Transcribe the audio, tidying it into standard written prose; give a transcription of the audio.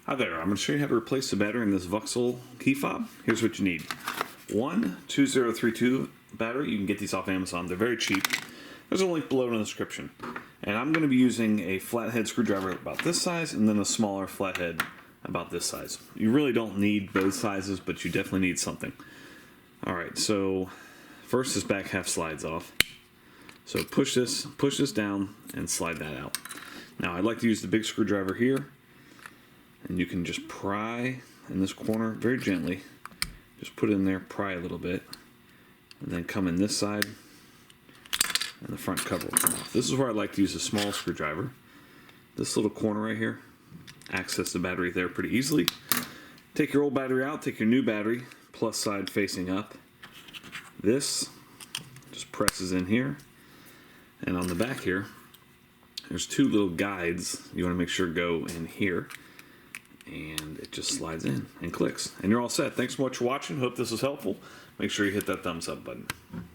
Hi there, I'm going to show you how to replace the battery in this Vauxhall key fob. Here's what you need. One 2032 battery. You can get these off Amazon. They're very cheap. There's a link below in the description. And I'm going to be using a flathead screwdriver about this size and then a smaller flathead about this size. You really don't need both sizes, but you definitely need something. Alright, so first this back half slides off. So push this down and slide that out. Now I'd like to use the big screwdriver here. And you can just pry in this corner very gently. Just put it in there, pry a little bit, and then come in this side, and the front cover will come off. This is where I like to use a small screwdriver. This little corner right here, access the battery there pretty easily. Take your old battery out, take your new battery, plus side facing up. This just presses in here, and on the back here, there's two little guides you want to make sure go in here. And it just slides in and clicks. And you're all set. Thanks so much for watching. Hope this was helpful. Make sure you hit that thumbs up button.